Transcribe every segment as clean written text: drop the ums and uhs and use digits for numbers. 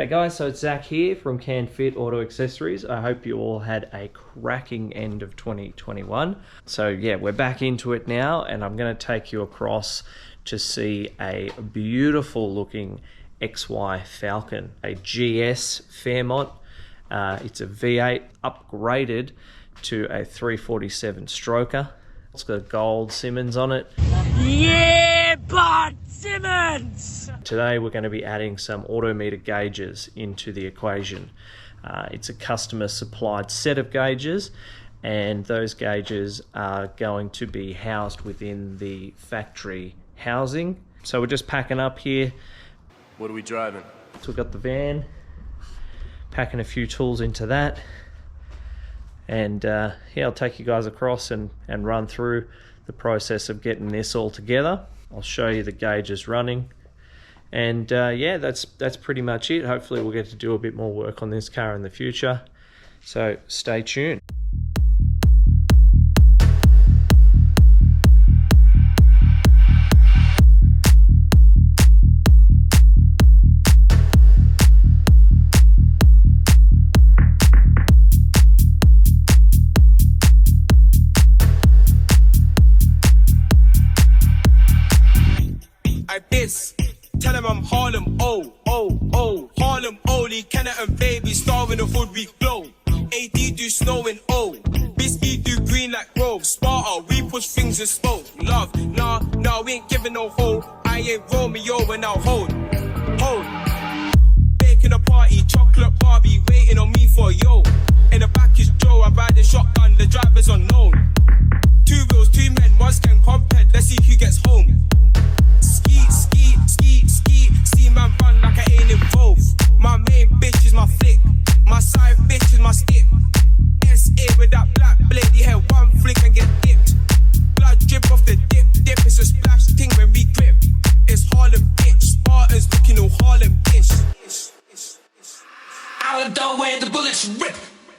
G'day guys, so it's Zach here from Can Fit Auto Accessories. I hope you all had a cracking end of 2021. So yeah, we're back into it now, and I'm going to take you across to see a beautiful looking XY Falcon, a GS Fairmont. It's a V8 upgraded to a 347 stroker. It's got gold Simmons on it. Yeah, Bud Simmons! Today we're going to be adding some Autometer gauges into the equation. It's a customer supplied set of gauges, and those gauges are going to be housed within the factory housing. So we're just packing up here. What are we driving? So we've got the van, packing a few tools into that. And yeah, I'll take you guys across and run through the process of getting this all together. I'll show you the gauges running, and yeah, that's pretty much it. Hopefully we'll get to do a bit more work on this car in the future, so stay tuned. Tell him I'm Harlem, Harlem only, Canada and baby, starving the hood we glow. AD do snowing, Biscuit do green like Grove. Sparta, we push things and smoke. Love, nah, we ain't giving no hold. I ain't Romeo and I'll hold. Baking a party, chocolate Barbie, waiting on me for yo. In the back is Joe, I'm riding shotgun, the driver's unknown. 2 wheels, 2 men, 1 scan compared, let's see who gets home. See man run like I ain't involved. My main bitch is my flick, my side bitch is my stick. SA with that black blade, he had 1 flick and get dipped. Blood drip off the dip, it's a splash thing when we grip. It's Harlem bitch, Spartans looking all Harlem bitch. Out of the way the bullets rip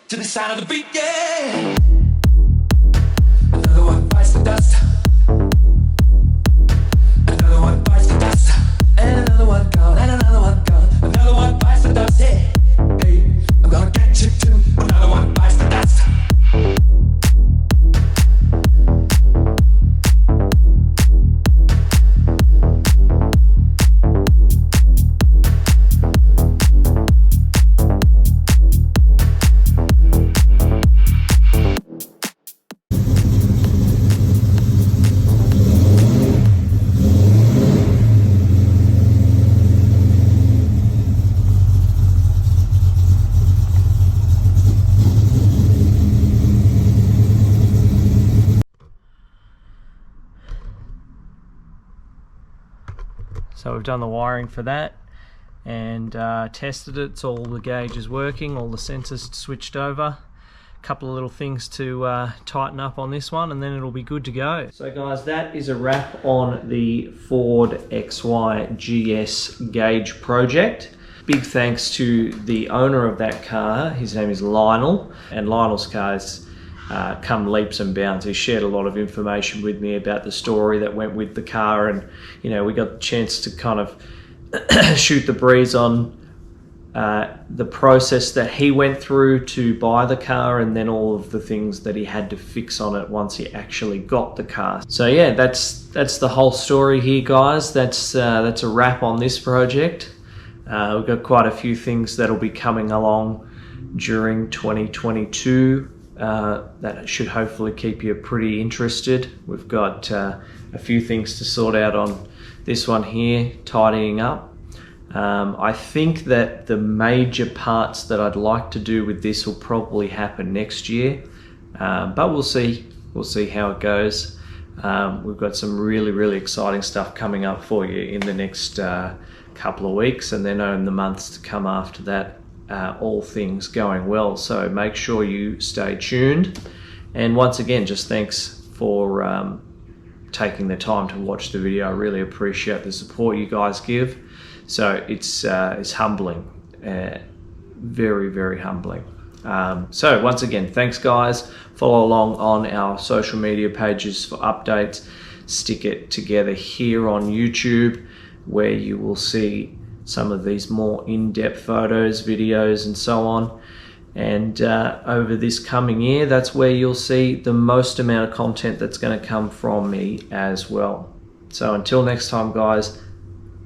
to the sound of the beat, yeah. Another one bites the dust. Another one bites the dust. And another one gone, and another one gone. Another one bites the dust, hey, hey, I'm gonna get you too. Another one bites the dust. So we've done the wiring for that and tested it. So all the gauges working, all the sensors switched over. A couple of little things to tighten up on this one, and then it'll be good to go. So guys, that is a wrap on the Ford XY GS gauge project. Big thanks to the owner of that car. His name is Lionel, and Lionel's cars come leaps and bounds. He shared a lot of information with me about the story that went with the car, and you know, we got the chance to kind of shoot the breeze on the process that he went through to buy the car, and then all of the things that he had to fix on it once he actually got the car. So yeah, that's the whole story here, guys. That's a wrap on this project. We've got quite a few things that'll be coming along during 2022 that should hopefully keep you pretty interested. We've got a few things to sort out on this one here, tidying up. I think that the major parts that I'd like to do with this will probably happen next year, but we'll see how it goes. We've got some really exciting stuff coming up for you in the next couple of weeks, and then in the months to come after that, all things going well. So make sure you stay tuned, and once again, just thanks for taking the time to watch the video. I really appreciate the support you guys give. So it's humbling, very humbling. So once again, thanks guys. Follow along on our social media pages for updates. Stick it together here on YouTube, where you will see some of these more in-depth photos, videos, and so on. And over this coming year, that's where you'll see the most amount of content that's going to come from me as well. So until next time, guys,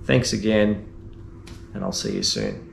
thanks again, and I'll see you soon.